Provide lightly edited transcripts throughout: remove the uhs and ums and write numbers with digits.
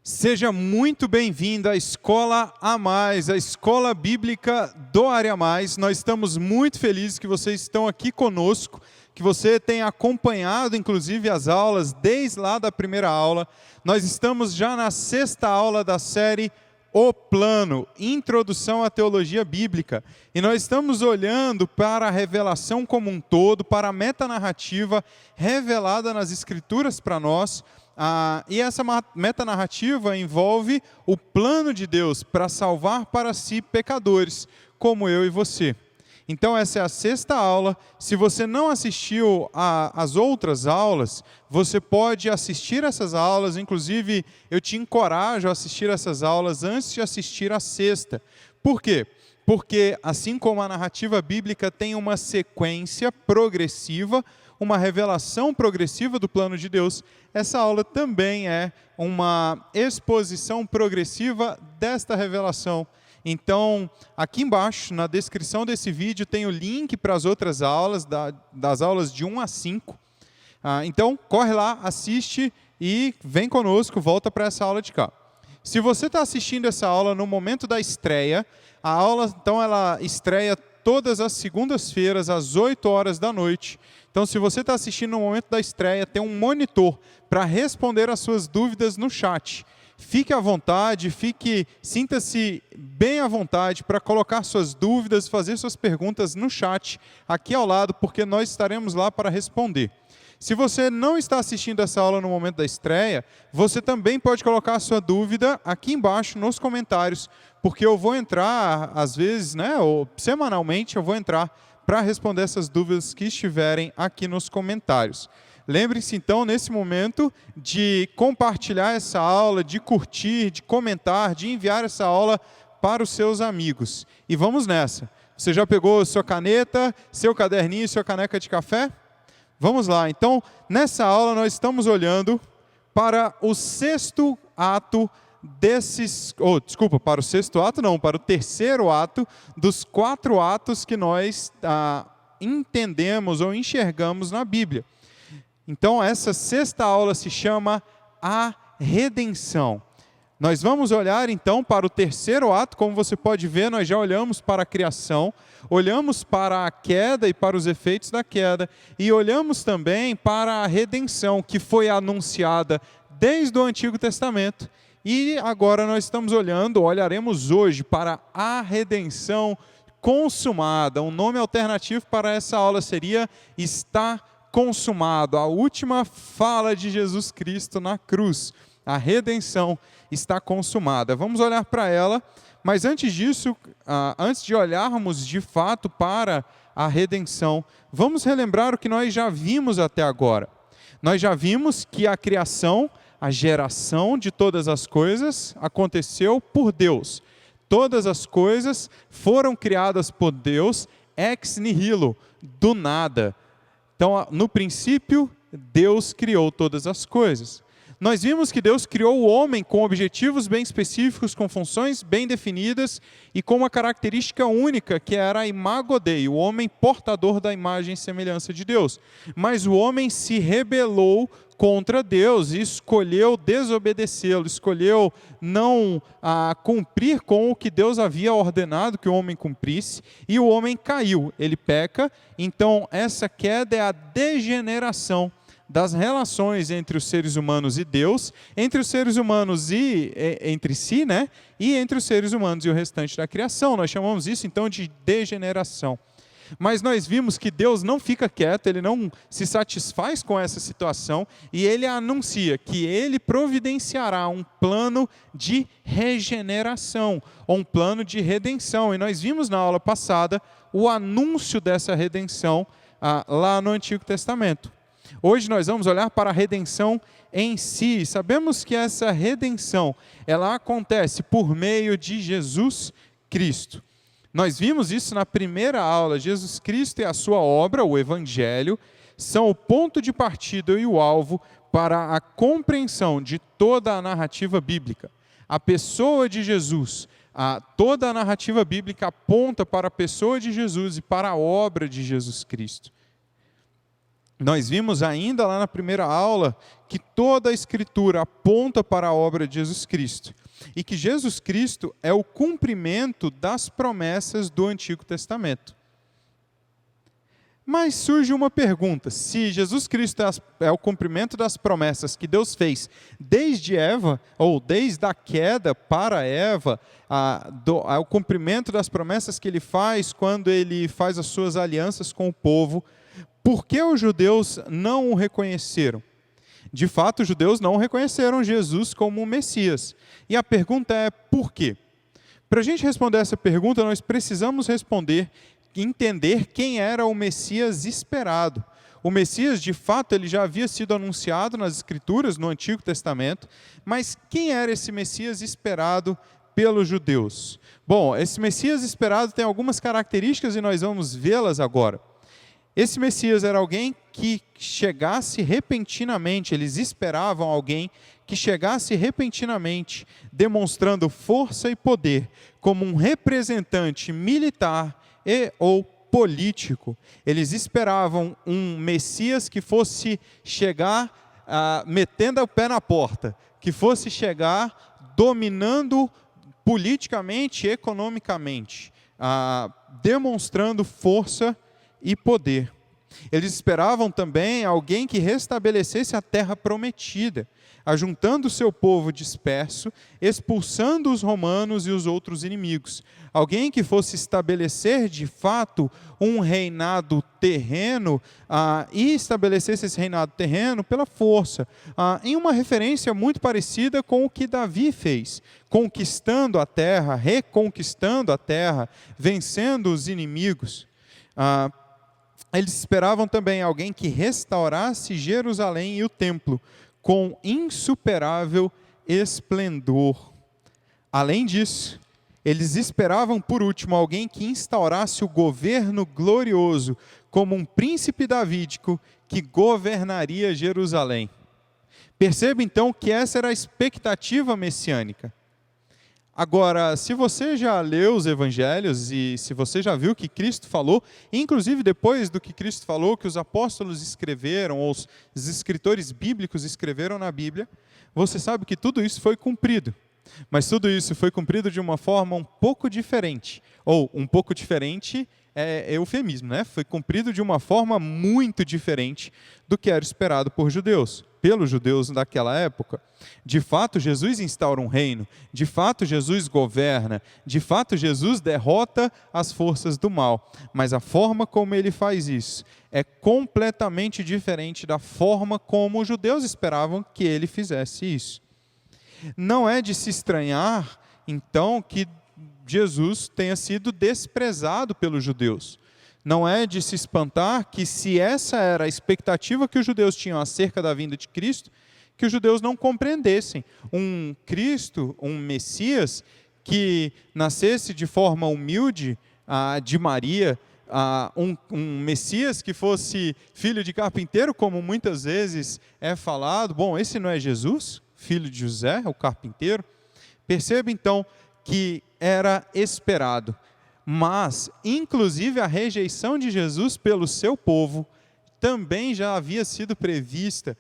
Seja muito bem-vindo à Escola A Mais, a Escola Bíblica do Área Mais. Nós estamos muito felizes que vocês estão aqui conosco, que você tem acompanhado, inclusive, as aulas desde lá da primeira aula. Nós estamos já na 6ª aula da série O Plano, Introdução à Teologia Bíblica. E nós estamos olhando para a revelação como um todo, para a metanarrativa revelada nas Escrituras para nós. E essa metanarrativa envolve o plano de Deus para salvar para si pecadores, como eu e você. Então essa é a 6ª aula. Se você não assistiu às outras aulas, você pode assistir essas aulas. Inclusive, eu te encorajo a assistir essas aulas antes de assistir a 6ª. Por quê? Porque assim como a narrativa bíblica tem uma sequência progressiva, uma revelação progressiva do plano de Deus, essa aula também é uma exposição progressiva desta revelação. Então, aqui embaixo, na descrição desse vídeo, tem o link para as outras aulas, das aulas de 1 a 5. Então, corre lá, assiste e vem conosco, volta para essa aula de cá. Se você está assistindo essa aula no momento da estreia, a aula, então, ela estreia todas as segundas-feiras, às 8 horas da noite. Então, se você está assistindo no momento da estreia, tem um monitor para responder as suas dúvidas no chat. Fique à vontade, sinta-se bem à vontade para colocar suas dúvidas, fazer suas perguntas no chat, aqui ao lado, porque nós estaremos lá para responder. Se você não está assistindo essa aula no momento da estreia, você também pode colocar a sua dúvida aqui embaixo nos comentários, porque eu vou entrar, às vezes, ou semanalmente, eu vou entrar para responder essas dúvidas que estiverem aqui nos comentários. Lembre-se, então, nesse momento, de compartilhar essa aula, de curtir, de comentar, de enviar essa aula para os seus amigos. E vamos nessa. Você já pegou sua caneta, seu caderninho e sua caneca de café? Vamos lá. Então, nessa aula, nós estamos olhando para o 6º ato para o 6º ato não, para o 3º ato dos 4 atos que nós entendemos ou enxergamos na Bíblia. Então, essa 6ª aula se chama a redenção. Nós vamos olhar, então, para o 3º ato. Como você pode ver, nós já olhamos para a criação, olhamos para a queda e para os efeitos da queda, e olhamos também para a redenção, que foi anunciada desde o Antigo Testamento. E agora nós olharemos hoje para a redenção consumada. Um nome alternativo para essa aula seria Está consumado, a última fala de Jesus Cristo na cruz. A redenção está consumada. Vamos olhar para ela, mas antes disso, antes de olharmos de fato para a redenção, vamos relembrar o que nós já vimos até agora. Nós já vimos que a criação, a geração de todas as coisas aconteceu por Deus. Todas as coisas foram criadas por Deus, ex nihilo, do nada. Então, no princípio, Deus criou todas as coisas. Nós vimos que Deus criou o homem com objetivos bem específicos, com funções bem definidas e com uma característica única, que era a imago Dei, o homem portador da imagem e semelhança de Deus. Mas o homem se rebelou contra Deus e escolheu desobedecê-lo, escolheu não cumprir com o que Deus havia ordenado que o homem cumprisse, e o homem caiu, ele peca. Então essa queda é a degeneração das relações entre os seres humanos e Deus, entre os seres humanos e entre si, e entre os seres humanos e o restante da criação. Nós chamamos isso então de degeneração. Mas nós vimos que Deus não fica quieto, Ele não se satisfaz com essa situação, e Ele anuncia que Ele providenciará um plano de regeneração, ou um plano de redenção. E nós vimos na aula passada o anúncio dessa redenção lá no Antigo Testamento. Hoje nós vamos olhar para a redenção em si. Sabemos que essa redenção, ela acontece por meio de Jesus Cristo. Nós vimos isso na primeira aula. Jesus Cristo e a sua obra, o Evangelho, são o ponto de partida e o alvo para a compreensão de toda a narrativa bíblica. A pessoa de Jesus, toda a narrativa bíblica aponta para a pessoa de Jesus e para a obra de Jesus Cristo. Nós vimos ainda lá na primeira aula que toda a Escritura aponta para a obra de Jesus Cristo e que Jesus Cristo é o cumprimento das promessas do Antigo Testamento. Mas surge uma pergunta: se Jesus Cristo é o cumprimento das promessas que Deus fez desde Eva, ou desde a queda para Eva, o cumprimento das promessas que Ele faz quando Ele faz as suas alianças com o povo, por que os judeus não o reconheceram? De fato, os judeus não reconheceram Jesus como o Messias. E a pergunta é por quê? Para a gente responder essa pergunta, nós precisamos entender quem era o Messias esperado. O Messias, de fato, ele já havia sido anunciado nas Escrituras, no Antigo Testamento, mas quem era esse Messias esperado pelos judeus? Bom, esse Messias esperado tem algumas características e nós vamos vê-las agora. Esse Messias era alguém que chegasse repentinamente, eles esperavam alguém que chegasse repentinamente, demonstrando força e poder, como um representante militar ou político. Eles esperavam um Messias que fosse chegar metendo o pé na porta, que fosse chegar dominando politicamente e economicamente, demonstrando força e poder. Eles esperavam também alguém que restabelecesse a terra prometida, ajuntando o seu povo disperso, expulsando os romanos e os outros inimigos. Alguém que fosse estabelecer de fato um reinado terreno e estabelecesse esse reinado terreno pela força, em uma referência muito parecida com o que Davi fez, conquistando a terra, reconquistando a terra, vencendo os inimigos. Eles esperavam também alguém que restaurasse Jerusalém e o templo com insuperável esplendor. Além disso, eles esperavam, por último, alguém que instaurasse o governo glorioso como um príncipe davídico que governaria Jerusalém. Perceba então que essa era a expectativa messiânica. Agora, se você já leu os evangelhos e se você já viu o que Cristo falou, inclusive depois do que Cristo falou, que os apóstolos escreveram, ou os escritores bíblicos escreveram na Bíblia, você sabe que tudo isso foi cumprido. Mas tudo isso foi cumprido de uma forma um pouco diferente. Ou, um pouco diferente é eufemismo, né? Foi cumprido de uma forma muito diferente do que era esperado pelos judeus daquela época. De fato, Jesus instaura um reino. De fato, Jesus governa. De fato, Jesus derrota as forças do mal. Mas a forma como ele faz isso é completamente diferente da forma como os judeus esperavam que ele fizesse isso. Não é de se estranhar, então, que Jesus tenha sido desprezado pelos judeus. Não é de se espantar que, se essa era a expectativa que os judeus tinham acerca da vinda de Cristo, que os judeus não compreendessem um Cristo, um Messias, que nascesse de forma humilde de Maria, um Messias que fosse filho de carpinteiro, como muitas vezes é falado. Bom, esse não é Jesus, filho de José, o carpinteiro? Perceba então que era esperado. Mas, inclusive, a rejeição de Jesus pelo seu povo também já havia sido prevista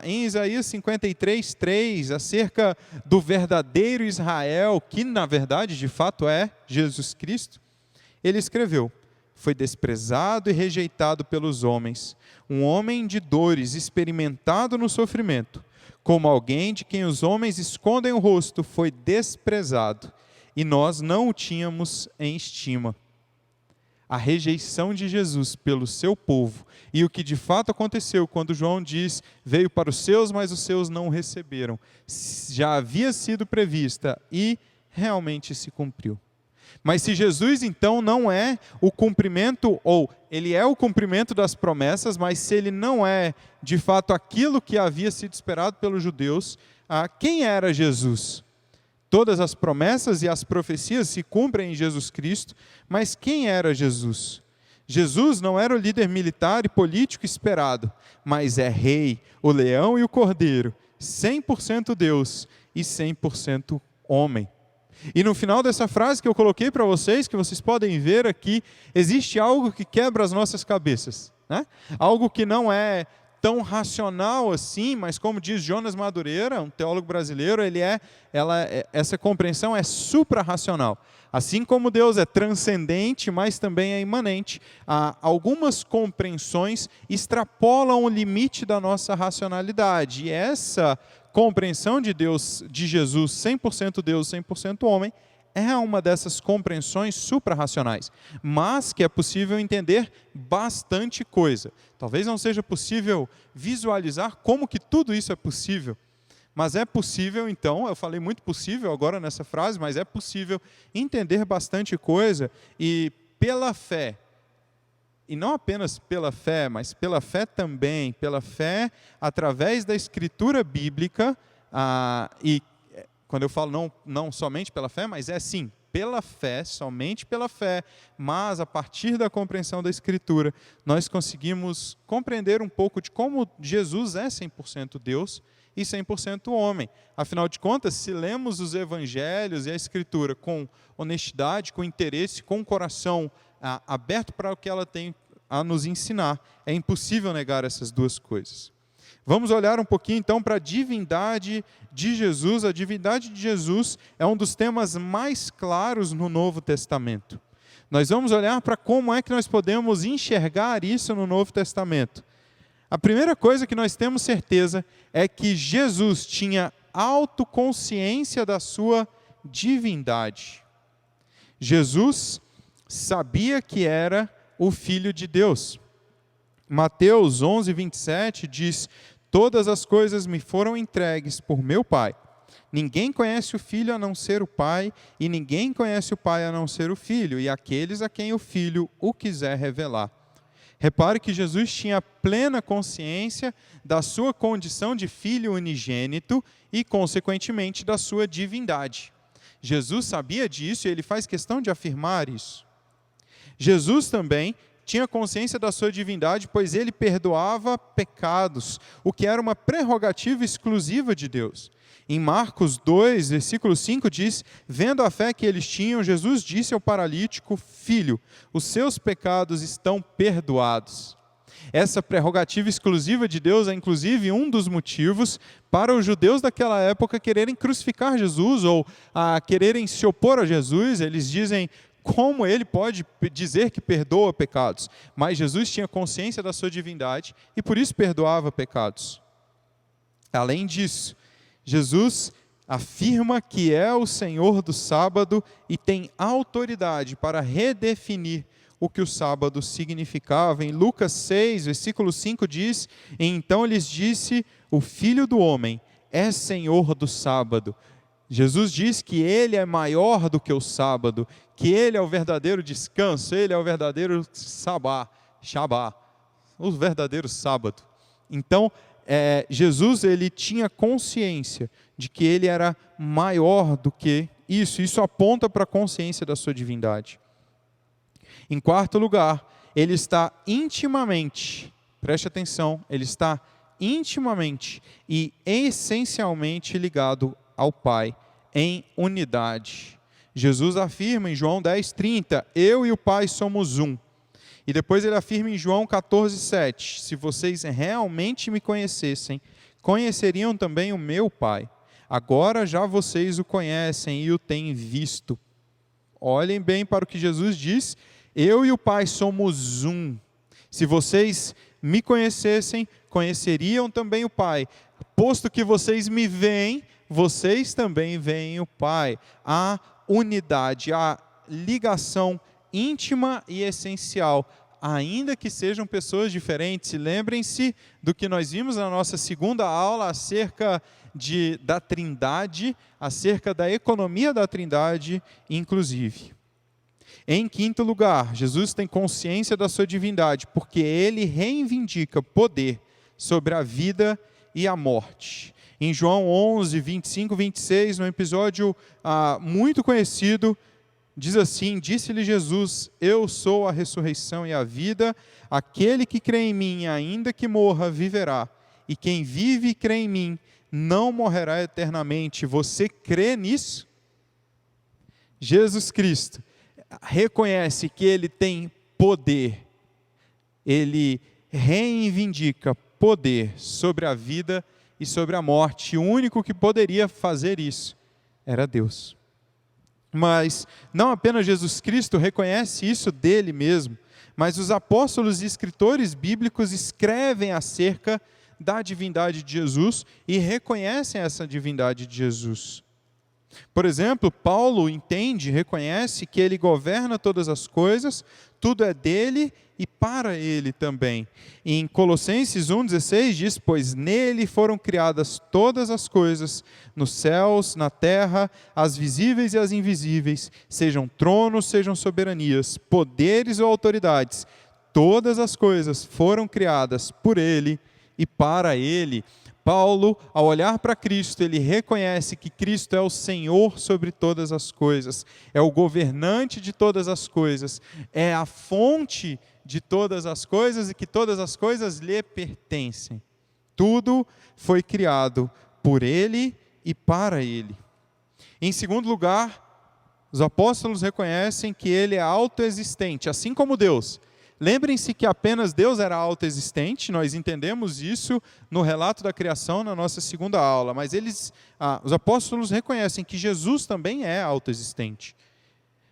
em Isaías 53:3, acerca do verdadeiro Israel, que na verdade, de fato, é Jesus Cristo. Ele escreveu: foi desprezado e rejeitado pelos homens, um homem de dores, experimentado no sofrimento, como alguém de quem os homens escondem o rosto, foi desprezado, e nós não o tínhamos em estima. A rejeição de Jesus pelo seu povo, e o que de fato aconteceu quando João diz, veio para os seus, mas os seus não o receberam, já havia sido prevista e realmente se cumpriu. Mas se Jesus então não é o cumprimento, ou ele é o cumprimento das promessas, mas se ele não é de fato aquilo que havia sido esperado pelos judeus, quem era Jesus? Todas as promessas e as profecias se cumprem em Jesus Cristo, mas quem era Jesus? Jesus não era o líder militar e político esperado, mas é rei, o leão e o cordeiro, 100% Deus e 100% homem. E no final dessa frase que eu coloquei para vocês, que vocês podem ver aqui, existe algo que quebra as nossas cabeças. né? Algo que não é tão racional assim, mas como diz Jonas Madureira, um teólogo brasileiro, essa compreensão é suprarracional. Assim como Deus é transcendente, mas também é imanente, algumas compreensões extrapolam o limite da nossa racionalidade. E essa compreensão de Deus, de Jesus, 100% Deus, 100% homem, é uma dessas compreensões suprarracionais, mas que é possível entender bastante coisa. Talvez não seja possível visualizar como que tudo isso é possível, mas é possível, então, eu falei muito possível agora nessa frase, mas é possível entender bastante coisa e pela fé, e não apenas pela fé, mas pela fé também, pela fé através da escritura bíblica, e quando eu falo não somente pela fé, mas é sim, pela fé, somente pela fé, mas a partir da compreensão da Escritura, nós conseguimos compreender um pouco de como Jesus é 100% Deus e 100% homem. Afinal de contas, se lemos os Evangelhos e a Escritura com honestidade, com interesse, com o coração aberto para o que ela tem a nos ensinar, é impossível negar essas duas coisas. Vamos olhar um pouquinho então para a divindade de Jesus. A divindade de Jesus é um dos temas mais claros no Novo Testamento. Nós vamos olhar para como é que nós podemos enxergar isso no Novo Testamento. A primeira coisa que nós temos certeza é que Jesus tinha autoconsciência da sua divindade. Jesus sabia que era o Filho de Deus. Mateus 11, 27 diz: todas as coisas me foram entregues por meu Pai. Ninguém conhece o Filho a não ser o Pai, e ninguém conhece o Pai a não ser o Filho, e aqueles a quem o Filho o quiser revelar. Repare que Jesus tinha plena consciência da sua condição de Filho unigênito e, consequentemente, da sua divindade. Jesus sabia disso e ele faz questão de afirmar isso. Jesus também tinha consciência da sua divindade, pois ele perdoava pecados, o que era uma prerrogativa exclusiva de Deus. Em Marcos 2, versículo 5 diz: vendo a fé que eles tinham, Jesus disse ao paralítico: filho, os seus pecados estão perdoados. Essa prerrogativa exclusiva de Deus é inclusive um dos motivos para os judeus daquela época quererem crucificar Jesus ou quererem se opor a Jesus. Eles dizem: como ele pode dizer que perdoa pecados? Mas Jesus tinha consciência da sua divindade e por isso perdoava pecados. Além disso, Jesus afirma que é o Senhor do sábado e tem autoridade para redefinir o que o sábado significava. Em Lucas 6, versículo 5 diz: então lhes disse, o Filho do Homem é Senhor do sábado. Jesus diz que ele é maior do que o sábado, que ele é o verdadeiro descanso, ele é o verdadeiro Shabá, o verdadeiro sábado. Então, Jesus ele tinha consciência de que ele era maior do que isso. Isso aponta para a consciência da sua divindade. Em quarto lugar, ele está intimamente, preste atenção, ele está intimamente e essencialmente ligado ao Pai, em unidade. Jesus afirma em João 10:30, eu e o Pai somos um. E depois ele afirma em João 14:7, se vocês realmente me conhecessem, conheceriam também o meu Pai. Agora já vocês o conhecem e o têm visto. Olhem bem para o que Jesus diz, eu e o Pai somos um. Se vocês me conhecessem, conheceriam também o Pai. Posto que vocês me veem, vocês também veem o Pai. A unidade, a ligação íntima e essencial, ainda que sejam pessoas diferentes. Lembrem-se do que nós vimos na nossa segunda aula acerca da Trindade, acerca da economia da Trindade, inclusive. Em quinto lugar, Jesus tem consciência da sua divindade, porque ele reivindica poder sobre a vida e a morte. Em João 11, 25, 26, num episódio muito conhecido, diz assim, disse-lhe Jesus, eu sou a ressurreição e a vida, aquele que crê em mim, ainda que morra, viverá, e quem vive e crê em mim, não morrerá eternamente. Você crê nisso? Jesus Cristo reconhece que ele tem poder, ele reivindica poder sobre a vida e sobre a morte. E o único que poderia fazer isso era Deus. Mas não apenas Jesus Cristo reconhece isso dele mesmo, mas os apóstolos e escritores bíblicos escrevem acerca da divindade de Jesus e reconhecem essa divindade de Jesus. Por exemplo, Paulo entende, reconhece que ele governa todas as coisas, tudo é dele e para ele também. E em Colossenses 1,16 diz: pois nele foram criadas todas as coisas, nos céus, na terra, as visíveis e as invisíveis, sejam tronos, sejam soberanias, poderes ou autoridades, todas as coisas foram criadas por ele e para ele. Paulo, ao olhar para Cristo, ele reconhece que Cristo é o Senhor sobre todas as coisas, é o governante de todas as coisas, é a fonte de todas as coisas e que todas as coisas lhe pertencem. Tudo foi criado por ele e para ele. Em segundo lugar, os apóstolos reconhecem que ele é autoexistente, assim como Deus. Lembrem-se que apenas Deus era autoexistente, nós entendemos isso no relato da criação na nossa segunda aula, mas os apóstolos reconhecem que Jesus também é autoexistente.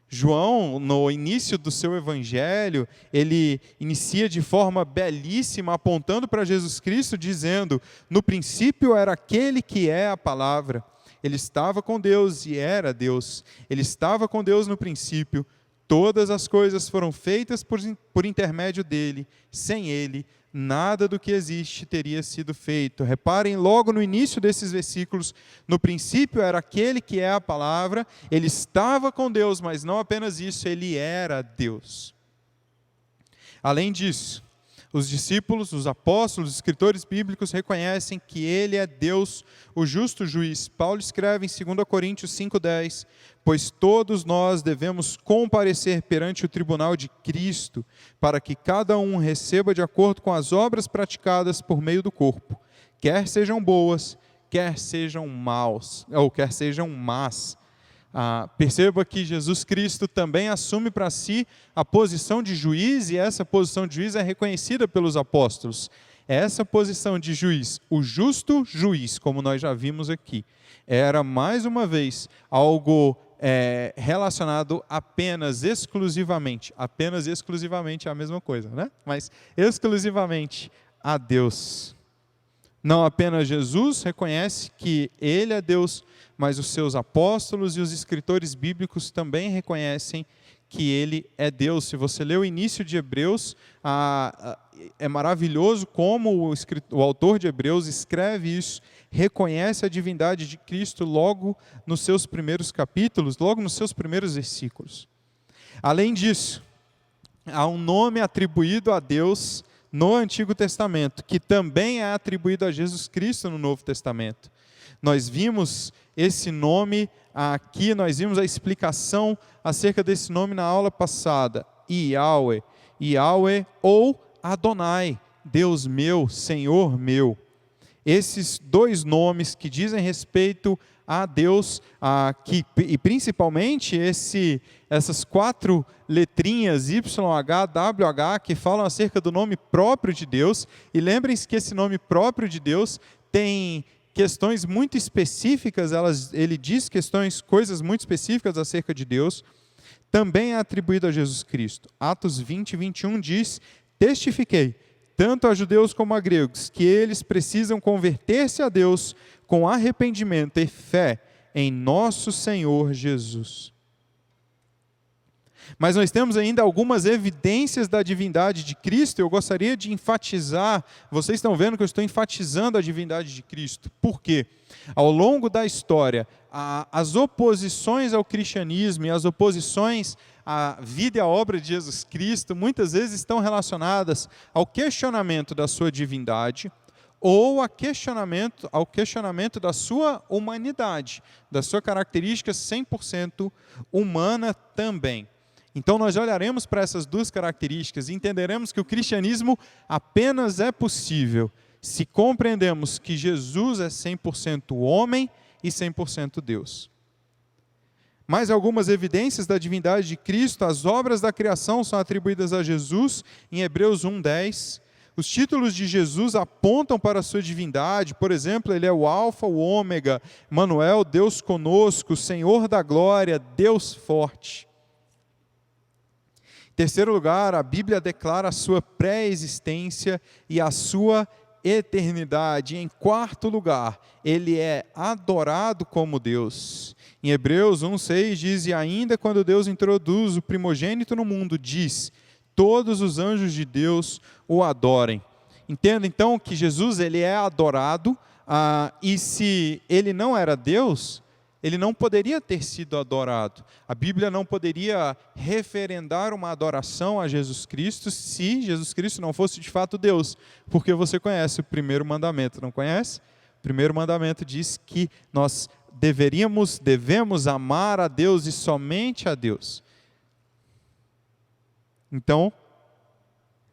João, no início do seu evangelho, ele inicia de forma belíssima, apontando para Jesus Cristo, dizendo: no princípio era aquele que é a palavra, ele estava com Deus e era Deus, ele estava com Deus no princípio. Todas as coisas foram feitas por intermédio dele. Sem ele, nada do que existe teria sido feito. Reparem logo no início desses versículos. No princípio era aquele que é a palavra. Ele estava com Deus, mas não apenas isso, ele era Deus. Além disso, os discípulos, os apóstolos, os escritores bíblicos reconhecem que ele é Deus, o justo juiz. Paulo escreve em 2 Coríntios 5,10: pois todos nós devemos comparecer perante o tribunal de Cristo, para que cada um receba de acordo com as obras praticadas por meio do corpo, quer sejam boas, quer sejam más. Perceba que Jesus Cristo também assume para si a posição de juiz, e essa posição de juiz é reconhecida pelos apóstolos. Essa posição de juiz, o justo juiz, como nós já vimos aqui, era mais uma vez algo relacionado apenas exclusivamente é a mesma coisa, né? Mas exclusivamente a Deus. Não apenas Jesus reconhece que ele é Deus, mas os seus apóstolos e os escritores bíblicos também reconhecem que ele é Deus. Se você lê o início de Hebreus, é maravilhoso como o autor de Hebreus escreve isso, reconhece a divindade de Cristo logo nos seus primeiros capítulos, logo nos seus primeiros versículos. Além disso, há um nome atribuído a Deus no Antigo Testamento, que também é atribuído a Jesus Cristo no Novo Testamento. Nós vimos esse nome aqui, nós vimos a explicação acerca desse nome na aula passada: Yahweh, Yahweh ou Adonai, Deus meu, Senhor meu. Esses dois nomes que dizem respeito a Deus, e principalmente essas 4 letrinhas YH, WH, que falam acerca do nome próprio de Deus. E lembrem-se que esse nome próprio de Deus tem questões muito específicas, ele diz coisas muito específicas acerca de Deus. Também é atribuído a Jesus Cristo. Atos 20, 21 diz: testifiquei, tanto a judeus como a gregos, que eles precisam converter-se a Deus com arrependimento e fé em nosso Senhor Jesus. Mas nós temos ainda algumas evidências da divindade de Cristo. Eu gostaria de enfatizar, vocês estão vendo que eu estou enfatizando a divindade de Cristo. Por quê? Ao longo da história, as oposições ao cristianismo e as oposições à vida e à obra de Jesus Cristo, muitas vezes estão relacionadas ao questionamento da sua divindade, ou ao questionamento da sua humanidade, da sua característica 100% humana também. Então nós olharemos para essas duas características e entenderemos que o cristianismo apenas é possível se compreendemos que Jesus é 100% homem e 100% Deus. Mais algumas evidências da divindade de Cristo: as obras da criação são atribuídas a Jesus, em Hebreus 1:10. Os títulos de Jesus apontam para a sua divindade. Por exemplo, ele é o Alfa, o Ômega, Emmanuel, Deus conosco, Senhor da glória, Deus forte. Em terceiro lugar, a Bíblia declara a sua pré-existência e a sua eternidade. Em quarto lugar, ele é adorado como Deus. Em Hebreus 1:6 diz: e ainda quando Deus introduz o primogênito no mundo, diz: todos os anjos de Deus o adorem. Entenda então que Jesus ele é adorado, e se ele não era Deus, ele não poderia ter sido adorado. A Bíblia não poderia referendar uma adoração a Jesus Cristo se Jesus Cristo não fosse de fato Deus. Porque você conhece o primeiro mandamento, não conhece? O primeiro mandamento diz que nós devemos amar a Deus e somente a Deus. Então,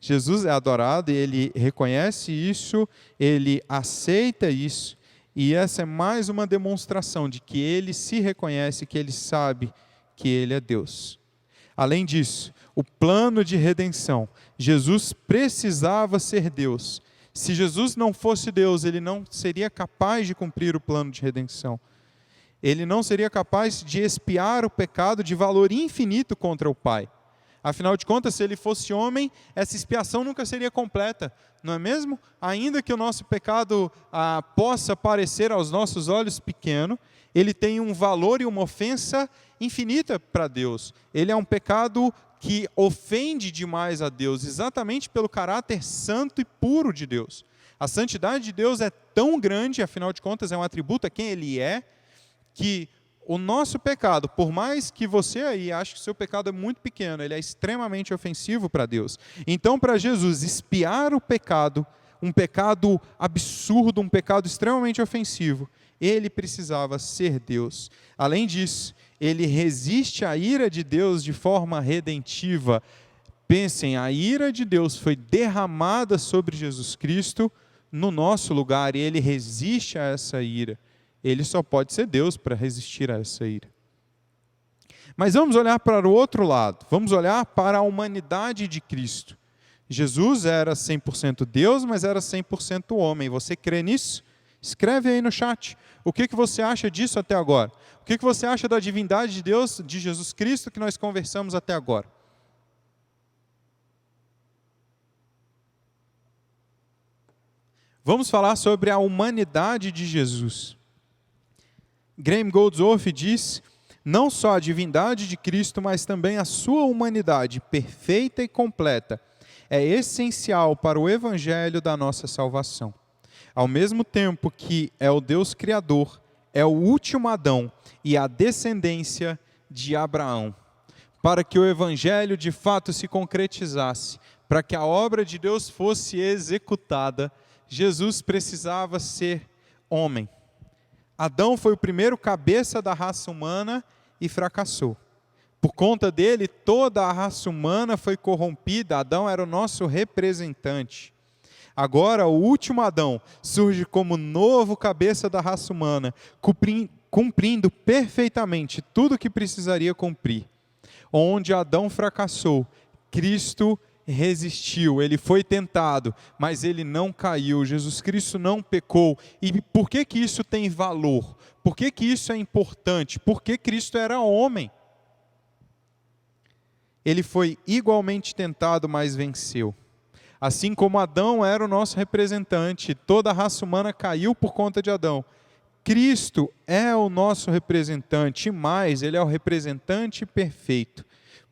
Jesus é adorado e ele reconhece isso, ele aceita isso. E essa é mais uma demonstração de que ele se reconhece, que ele sabe que ele é Deus. Além disso, o plano de redenção, Jesus precisava ser Deus. Se Jesus não fosse Deus, ele não seria capaz de cumprir o plano de redenção. Ele não seria capaz de expiar o pecado de valor infinito contra o Pai. Afinal de contas, se ele fosse homem, essa expiação nunca seria completa, não é mesmo? Ainda que o nosso pecado possa parecer aos nossos olhos pequeno, ele tem um valor e uma ofensa infinita para Deus. Ele é um pecado que ofende demais a Deus, exatamente pelo caráter santo e puro de Deus. A santidade de Deus é tão grande, afinal de contas é um atributo a quem Ele é, que o nosso pecado, por mais que você aí ache que o seu pecado é muito pequeno, ele é extremamente ofensivo para Deus. Então, para Jesus expiar o pecado, um pecado absurdo, um pecado extremamente ofensivo, ele precisava ser Deus. Além disso, ele resiste à ira de Deus de forma redentiva. Pensem, a ira de Deus foi derramada sobre Jesus Cristo no nosso lugar e ele resiste a essa ira. Ele só pode ser Deus para resistir a essa ira. Mas vamos olhar para o outro lado. Vamos olhar para a humanidade de Cristo. Jesus era 100% Deus, mas era 100% homem. Você crê nisso? Escreve aí no chat. O que você acha disso até agora? O que você acha da divindade de Deus, de Jesus Cristo, que nós conversamos até agora? Vamos falar sobre a humanidade de Jesus. Graham Goldsworth diz: não só a divindade de Cristo, mas também a sua humanidade perfeita e completa é essencial para o evangelho da nossa salvação. Ao mesmo tempo que é o Deus Criador, é o último Adão e a descendência de Abraão. Para que o evangelho de fato se concretizasse, para que a obra de Deus fosse executada, Jesus precisava ser homem. Adão foi o primeiro cabeça da raça humana e fracassou. Por conta dele, toda a raça humana foi corrompida. Adão era o nosso representante. Agora, o último Adão surge como novo cabeça da raça humana, cumprindo perfeitamente tudo o que precisaria cumprir. Onde Adão fracassou, Cristo resistiu, ele foi tentado, mas ele não caiu. Jesus Cristo não pecou. E por que isso tem valor? Por que isso é importante? Porque Cristo era homem. Ele foi igualmente tentado, mas venceu. Assim como Adão era o nosso representante, toda a raça humana caiu por conta de Adão. Cristo é o nosso representante, e mais, ele é o representante perfeito.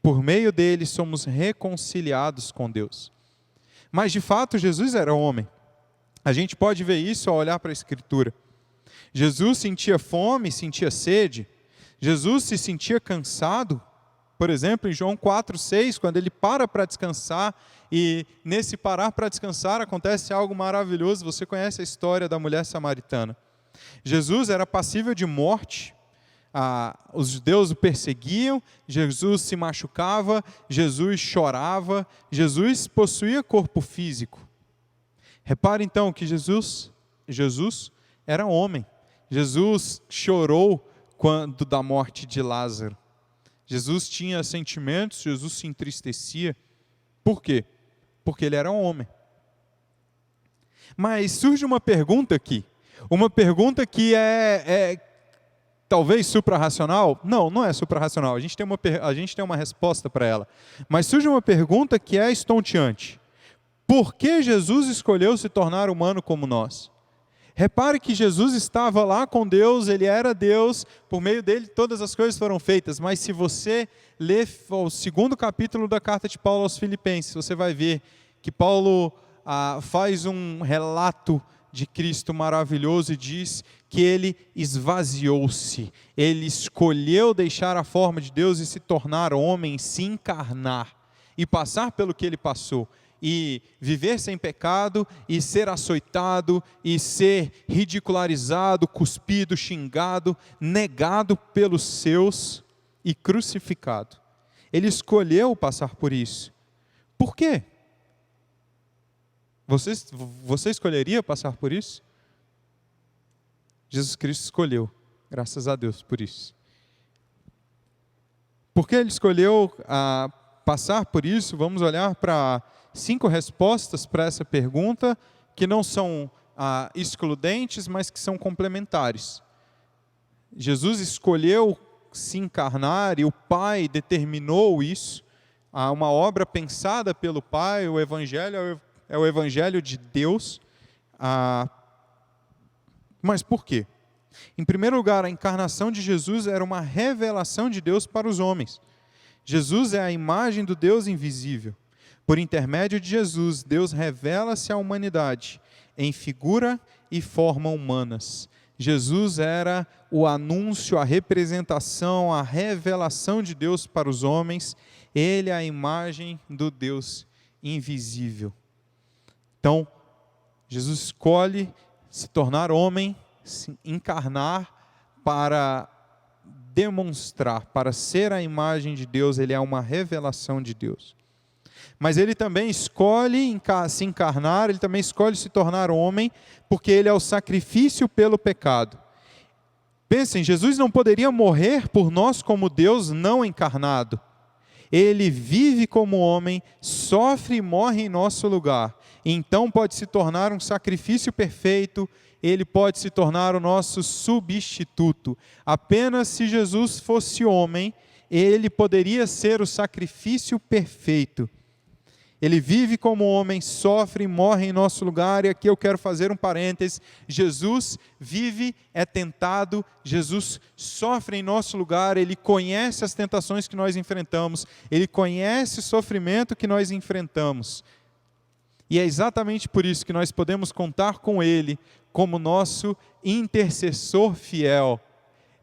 Por meio dele somos reconciliados com Deus. Mas de fato Jesus era homem. A gente pode ver isso ao olhar para a Escritura. Jesus sentia fome, sentia sede. Jesus se sentia cansado. Por exemplo, em João 4,6, quando ele para descansar, e nesse parar para descansar acontece algo maravilhoso. Você conhece a história da mulher samaritana. Jesus era passível de morte. Os judeus o perseguiam, Jesus se machucava, Jesus chorava, Jesus possuía corpo físico. Repare então que Jesus era homem. Jesus chorou quando da morte de Lázaro. Jesus tinha sentimentos, Jesus se entristecia. Por quê? Porque ele era um homem. Mas surge uma pergunta aqui. Uma pergunta que é talvez suprarracional. Não, não é suprarracional. A gente tem uma resposta para ela. Mas surge uma pergunta que é estonteante. Por que Jesus escolheu se tornar humano como nós? Repare que Jesus estava lá com Deus, Ele era Deus, por meio dele todas as coisas foram feitas, mas se você ler o 2º capítulo da carta de Paulo aos Filipenses, você vai ver que Paulo faz um relato de Cristo maravilhoso e diz que Ele esvaziou-se, Ele escolheu deixar a forma de Deus e se tornar homem, se encarnar e passar pelo que Ele passou. E viver sem pecado, e ser açoitado, e ser ridicularizado, cuspido, xingado, negado pelos seus e crucificado. Ele escolheu passar por isso. Por quê? Você escolheria passar por isso? Jesus Cristo escolheu, graças a Deus por isso. Por que Ele escolheu passar por isso? Vamos olhar para 5 respostas para essa pergunta, que não são excludentes, mas que são complementares. Jesus escolheu se encarnar e o Pai determinou isso. Há uma obra pensada pelo Pai, o Evangelho é o Evangelho de Deus. Mas por quê? Em primeiro lugar, a encarnação de Jesus era uma revelação de Deus para os homens. Jesus é a imagem do Deus invisível. Por intermédio de Jesus, Deus revela-se à humanidade em figura e forma humanas. Jesus era o anúncio, a representação, a revelação de Deus para os homens. Ele é a imagem do Deus invisível. Então, Jesus escolhe se tornar homem, se encarnar para demonstrar, para ser a imagem de Deus. Ele é uma revelação de Deus. Mas Ele também escolhe se encarnar, Ele também escolhe se tornar homem, porque Ele é o sacrifício pelo pecado. Pensem, Jesus não poderia morrer por nós como Deus não encarnado. Ele vive como homem, sofre e morre em nosso lugar. Então pode se tornar um sacrifício perfeito, Ele pode se tornar o nosso substituto. Apenas se Jesus fosse homem, Ele poderia ser o sacrifício perfeito. Ele vive como homem, sofre e morre em nosso lugar. E aqui eu quero fazer um parênteses. Jesus vive, é tentado, Jesus sofre em nosso lugar. Ele conhece as tentações que nós enfrentamos. Ele conhece o sofrimento que nós enfrentamos. E é exatamente por isso que nós podemos contar com Ele como nosso intercessor fiel.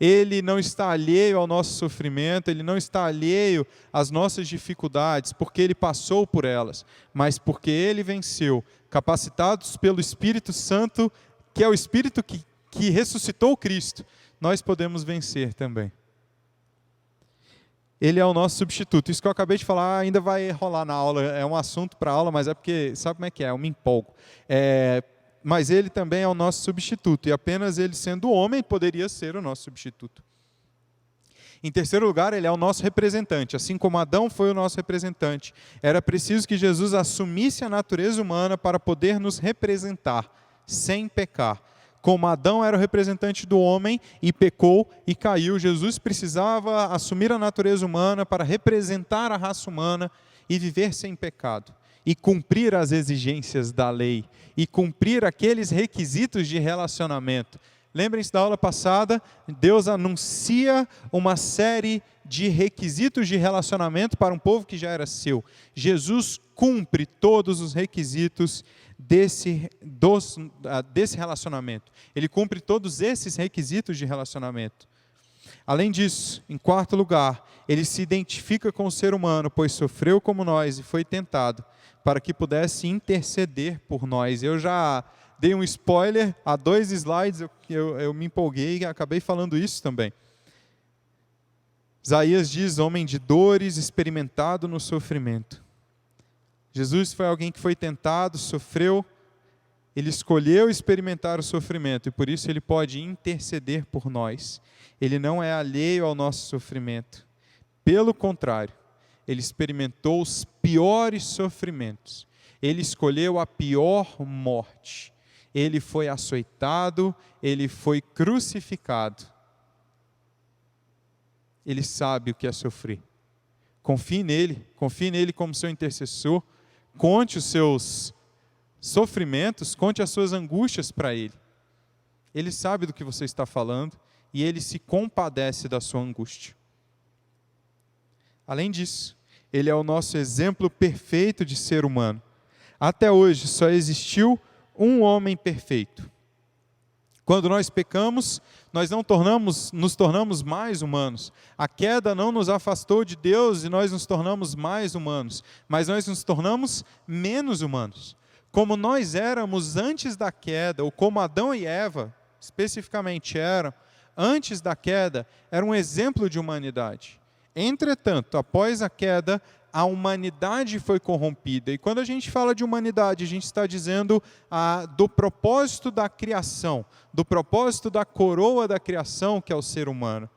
Ele não está alheio ao nosso sofrimento, Ele não está alheio às nossas dificuldades, porque Ele passou por elas, mas porque Ele venceu, capacitados pelo Espírito Santo, que é o Espírito que ressuscitou Cristo, nós podemos vencer também. Ele é o nosso substituto. Isso que eu acabei de falar ainda vai rolar na aula, é um assunto para a aula, mas é porque, sabe como é que é? Eu me empolgo. Mas Ele também é o nosso substituto, e apenas Ele sendo homem poderia ser o nosso substituto. Em terceiro lugar, Ele é o nosso representante, assim como Adão foi o nosso representante. Era preciso que Jesus assumisse a natureza humana para poder nos representar, sem pecar. Como Adão era o representante do homem e pecou e caiu, Jesus precisava assumir a natureza humana para representar a raça humana e viver sem pecado. E cumprir as exigências da lei, e cumprir aqueles requisitos de relacionamento. Lembrem-se da aula passada, Deus anuncia uma série de requisitos de relacionamento para um povo que já era seu. Jesus cumpre todos os requisitos desse relacionamento. Ele cumpre todos esses requisitos de relacionamento. Além disso, em quarto lugar, Ele se identifica com o ser humano, pois sofreu como nós e foi tentado, para que pudesse interceder por nós. Eu já dei um spoiler, há 2 slides eu me empolguei e acabei falando isso também. Isaías diz, homem de dores, experimentado no sofrimento. Jesus foi alguém que foi tentado, sofreu, Ele escolheu experimentar o sofrimento, e por isso Ele pode interceder por nós. Ele não é alheio ao nosso sofrimento. Pelo contrário, Ele experimentou os piores sofrimentos. Ele escolheu a pior morte. Ele foi açoitado, ele foi crucificado. Ele sabe o que é sofrer. Confie nele como seu intercessor. Conte os seus sofrimentos, conte as suas angústias para ele. Ele sabe do que você está falando e ele se compadece da sua angústia. Além disso, ele é o nosso exemplo perfeito de ser humano. Até hoje só existiu um homem perfeito. Quando nós pecamos, nós nos tornamos mais humanos. A queda não nos afastou de Deus e nós nos tornamos mais humanos, mas nós nos tornamos menos humanos. Como nós éramos antes da queda, ou como Adão e Eva, especificamente eram, antes da queda, era um exemplo de humanidade. Entretanto, após a queda, a humanidade foi corrompida. E quando a gente fala de humanidade, a gente está dizendo do propósito da criação, do propósito da coroa da criação, que é o ser humano.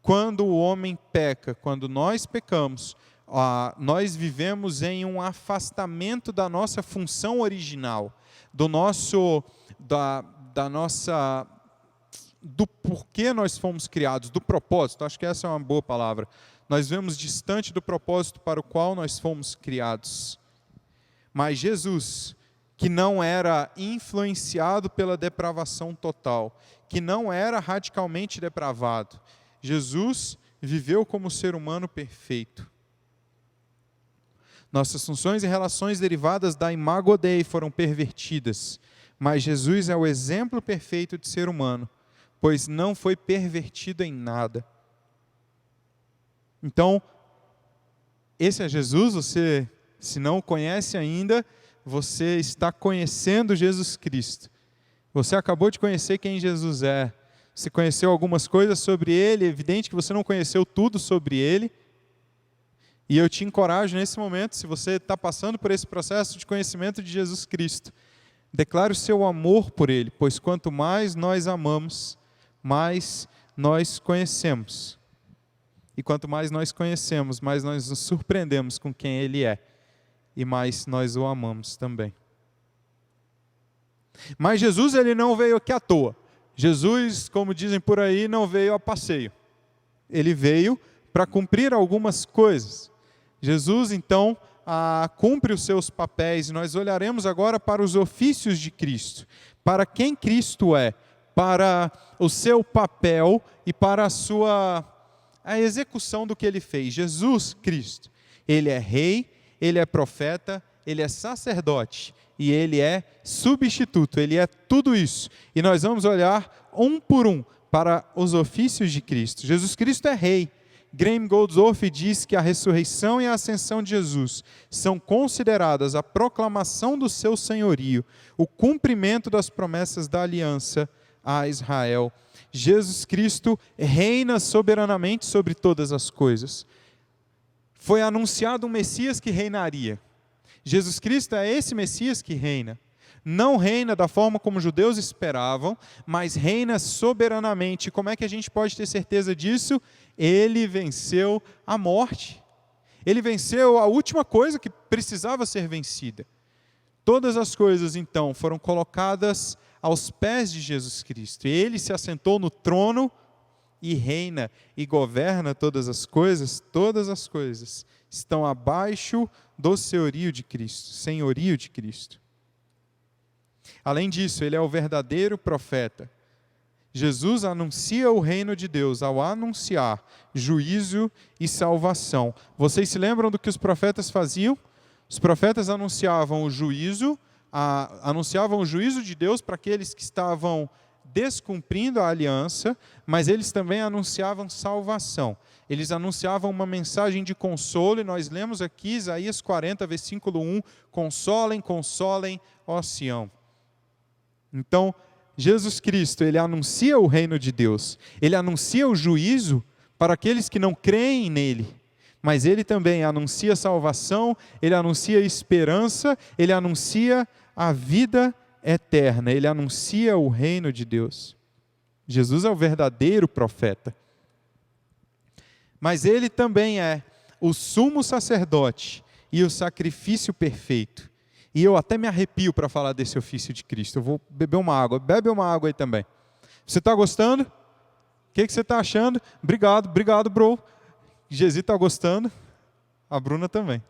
Quando o homem peca, quando nós pecamos, nós vivemos em um afastamento da nossa função original, do porquê nós fomos criados, do propósito. Acho que essa é uma boa palavra. Nós vemos distante do propósito para o qual nós fomos criados. Mas Jesus, que não era influenciado pela depravação total, que não era radicalmente depravado, Jesus viveu como ser humano perfeito. Nossas funções e relações derivadas da imago Dei foram pervertidas, mas Jesus é o exemplo perfeito de ser humano, pois não foi pervertido em nada. Então, esse é Jesus. Você, se não o conhece ainda, você está conhecendo Jesus Cristo. Você acabou de conhecer quem Jesus é. Você conheceu algumas coisas sobre Ele, é evidente que você não conheceu tudo sobre Ele. E eu te encorajo nesse momento, se você está passando por esse processo de conhecimento de Jesus Cristo, declare o seu amor por Ele, pois quanto mais nós amamos, mais nós conhecemos. E quanto mais nós conhecemos, mais nós nos surpreendemos com quem Ele é. E mais nós o amamos também. Mas Jesus, ele não veio aqui à toa. Jesus, como dizem por aí, não veio a passeio. Ele veio para cumprir algumas coisas. Jesus, então, cumpre os seus papéis. E nós olharemos agora para os ofícios de Cristo. Para quem Cristo é. Para o seu papel e para a execução do que ele fez. Jesus Cristo, ele é rei, ele é profeta, ele é sacerdote e ele é substituto, ele é tudo isso. E nós vamos olhar um por um para os ofícios de Cristo. Jesus Cristo é rei. Graham Goldsworth diz que a ressurreição e a ascensão de Jesus são consideradas a proclamação do seu senhorio, o cumprimento das promessas da aliança a Israel. Jesus Cristo reina soberanamente sobre todas as coisas. Foi anunciado um Messias que reinaria. Jesus Cristo é esse Messias que reina. Não reina da forma como os judeus esperavam, mas reina soberanamente. Como é que a gente pode ter certeza disso? Ele venceu a morte. Ele venceu a última coisa que precisava ser vencida. Todas as coisas, então, foram colocadas aos pés de Jesus Cristo. Ele se assentou no trono e reina e governa todas as coisas estão abaixo do senhorio de Cristo. Além disso, ele é o verdadeiro profeta. Jesus anuncia o reino de Deus ao anunciar juízo e salvação. Vocês se lembram do que os profetas faziam? Os profetas anunciavam o juízo de Deus para aqueles que estavam descumprindo a aliança, mas eles também anunciavam salvação. Eles anunciavam uma mensagem de consolo, e nós lemos aqui Isaías 40, versículo 1, consolem, consolem, ó Sião. Então, Jesus Cristo, ele anuncia o reino de Deus, ele anuncia o juízo para aqueles que não creem nele, mas ele também anuncia salvação, ele anuncia esperança, ele anuncia a vida eterna, ele anuncia o reino de Deus. Jesus é o verdadeiro profeta. Mas ele também é o sumo sacerdote e o sacrifício perfeito. E eu até me arrepio para falar desse ofício de Cristo. Eu vou beber uma água. Bebe uma água aí também. Você está gostando? O que você está achando? Obrigado, bro. Gesi está gostando. A Bruna também.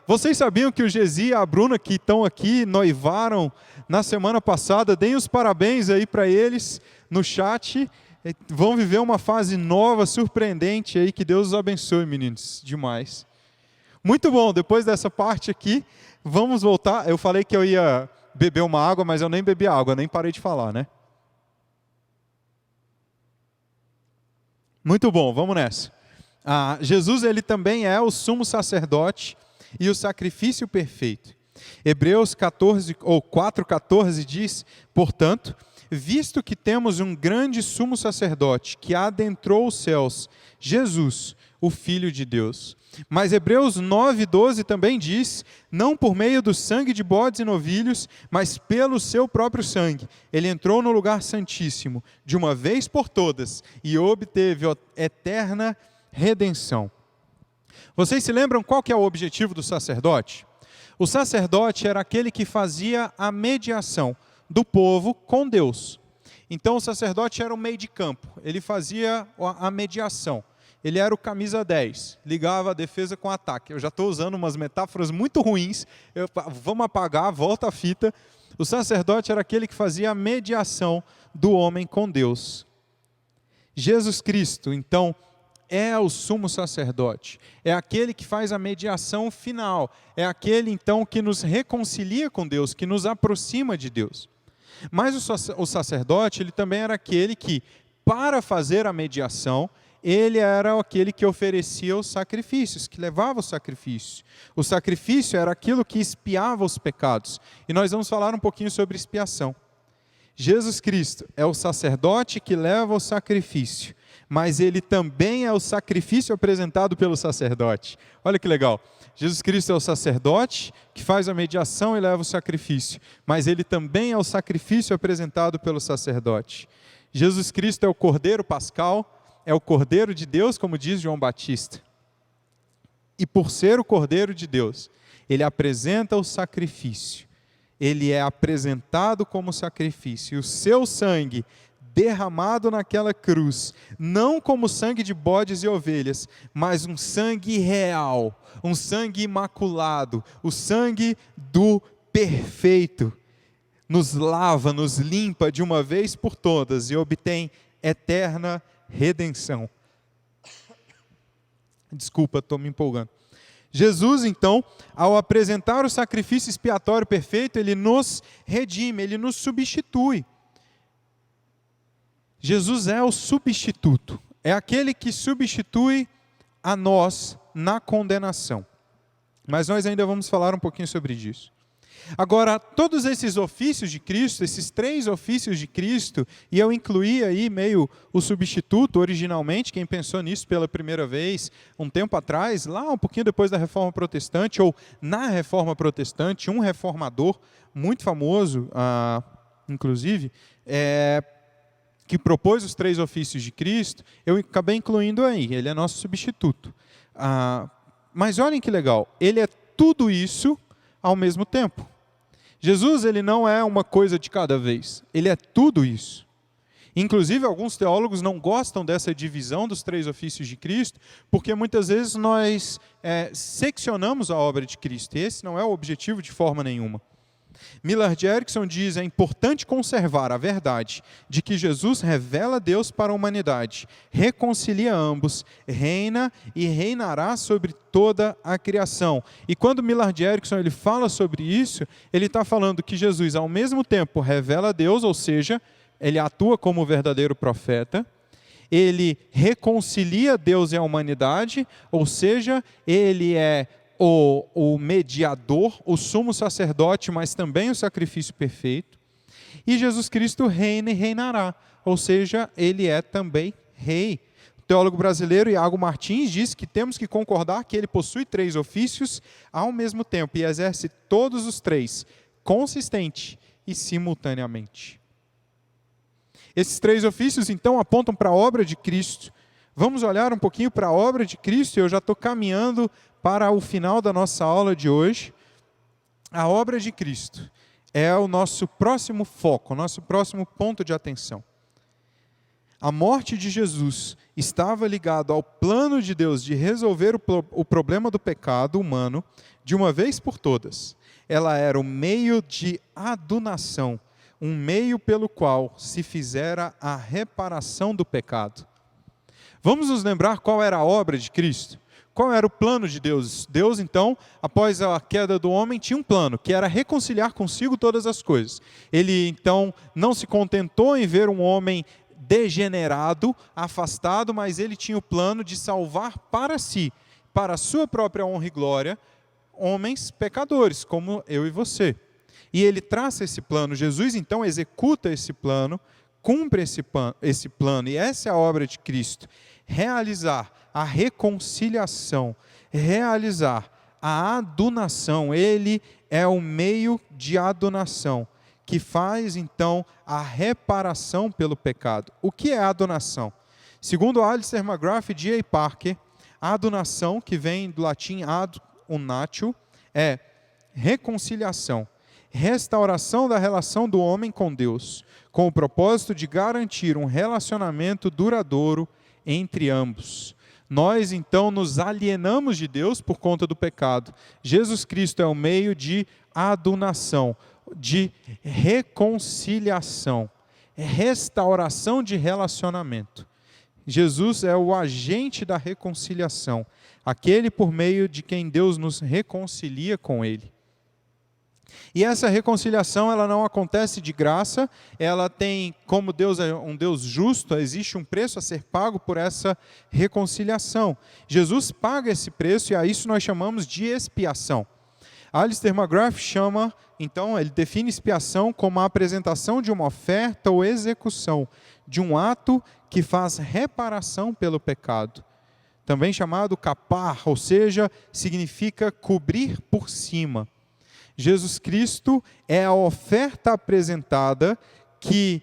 Vocês sabiam que o Gesi e a Bruna, que estão aqui, noivaram na semana passada? Deem os parabéns aí para eles no chat. Vão viver uma fase nova, surpreendente aí. Que Deus os abençoe, meninos. Demais. Muito bom, depois dessa parte aqui, vamos voltar. Eu falei que eu ia beber uma água, mas eu nem bebi água, nem parei de falar, né? Muito bom, vamos nessa. Jesus, ele também é o sumo sacerdote e o sacrifício perfeito. Hebreus 4:14 diz, portanto, visto que temos um grande sumo sacerdote que adentrou os céus, Jesus, o Filho de Deus. Mas Hebreus 9:12 também diz, não por meio do sangue de bodes e novilhos, mas pelo seu próprio sangue. Ele entrou no lugar santíssimo, de uma vez por todas, e obteve eterna redenção. Vocês se lembram qual que é o objetivo do sacerdote? O sacerdote era aquele que fazia a mediação do povo com Deus. Então o sacerdote era o meio de campo, ele fazia a mediação. Ele era o camisa 10, ligava a defesa com o ataque. Eu já estou usando umas metáforas muito ruins, vamos apagar, volta a fita. O sacerdote era aquele que fazia a mediação do homem com Deus. Jesus Cristo, então, é o sumo sacerdote, é aquele que faz a mediação final, é aquele, então, que nos reconcilia com Deus, que nos aproxima de Deus. Mas o sacerdote, ele também era aquele que, para fazer a mediação, ele era aquele que oferecia os sacrifícios, que levava o sacrifício. O sacrifício era aquilo que expiava os pecados. E nós vamos falar um pouquinho sobre expiação. Jesus Cristo é o sacerdote que leva o sacrifício, mas ele também é o sacrifício apresentado pelo sacerdote. Olha que legal. Jesus Cristo é o sacerdote que faz a mediação e leva o sacrifício, mas ele também é o sacrifício apresentado pelo sacerdote. Jesus Cristo é o Cordeiro Pascal, é o Cordeiro de Deus, como diz João Batista. E por ser o Cordeiro de Deus, ele apresenta o sacrifício. Ele é apresentado como sacrifício. E o seu sangue derramado naquela cruz, não como sangue de bodes e ovelhas, mas um sangue real, um sangue imaculado, o sangue do perfeito, nos lava, nos limpa de uma vez por todas e obtém eterna redenção. Desculpa, estou me empolgando. Jesus, então, ao apresentar o sacrifício expiatório perfeito, ele nos redime, ele nos substitui. Jesus é o substituto, é aquele que substitui a nós na condenação. Mas nós ainda vamos falar um pouquinho sobre isso. Agora, todos esses ofícios de Cristo, esses 3 ofícios de Cristo, e eu incluí aí meio o substituto originalmente, quem pensou nisso pela primeira vez, um tempo atrás, lá um pouquinho depois da Reforma Protestante, ou na Reforma Protestante, um reformador muito famoso, inclusive, que propôs os 3 ofícios de Cristo, eu acabei incluindo aí, ele é nosso substituto. Mas olhem que legal, ele é tudo isso ao mesmo tempo. Jesus, ele não é uma coisa de cada vez, ele é tudo isso. Inclusive, alguns teólogos não gostam dessa divisão dos 3 ofícios de Cristo, porque muitas vezes nós seccionamos a obra de Cristo, e esse não é o objetivo de forma nenhuma. Millard Erickson diz, é importante conservar a verdade de que Jesus revela Deus para a humanidade, reconcilia ambos, reina e reinará sobre toda a criação. E quando Millard Erickson ele fala sobre isso, ele está falando que Jesus ao mesmo tempo revela Deus, ou seja, ele atua como o verdadeiro profeta, ele reconcilia Deus e a humanidade, ou seja, ele é o mediador, o sumo sacerdote, mas também o sacrifício perfeito. E Jesus Cristo reina e reinará, ou seja, ele é também rei. O teólogo brasileiro Iago Martins diz que temos que concordar que ele possui 3 ofícios ao mesmo tempo e exerce todos os 3, consistente e simultaneamente. Esses 3 ofícios, então, apontam para a obra de Cristo. Vamos olhar um pouquinho para a obra de Cristo, e eu já estou caminhando para o final da nossa aula de hoje. A obra de Cristo é o nosso próximo foco, o nosso próximo ponto de atenção. A morte de Jesus estava ligada ao plano de Deus de resolver o problema do pecado humano de uma vez por todas. Ela era o meio de adunação, um meio pelo qual se fizera a reparação do pecado. Vamos nos lembrar qual era a obra de Cristo? Qual era o plano de Deus? Deus, então, após a queda do homem, tinha um plano, que era reconciliar consigo todas as coisas. Ele, então, não se contentou em ver um homem degenerado, afastado, mas ele tinha o plano de salvar para si, para a sua própria honra e glória, homens pecadores, como eu e você. E ele traça esse plano. Jesus, então, executa esse plano, cumpre esse plano, e essa é a obra de Cristo. Realizar a reconciliação, realizar a adunação. Ele é o meio de adunação, que faz, então, a reparação pelo pecado. O que é a adunação? Segundo Alistair McGrath e D.A. Parker, a adunação, que vem do latim ad unatio, é reconciliação, restauração da relação do homem com Deus, com o propósito de garantir um relacionamento duradouro entre ambos. Nós, então, nos alienamos de Deus por conta do pecado. Jesus Cristo é o meio de adunação, de reconciliação, restauração de relacionamento. Jesus é o agente da reconciliação, aquele por meio de quem Deus nos reconcilia com Ele. E essa reconciliação, ela não acontece de graça, ela tem, como Deus é um Deus justo, existe um preço a ser pago por essa reconciliação. Jesus paga esse preço e a isso nós chamamos de expiação. Alistair McGrath chama, então, ele define expiação como a apresentação de uma oferta ou execução de um ato que faz reparação pelo pecado. Também chamado capar, ou seja, significa cobrir por cima. Jesus Cristo é a oferta apresentada que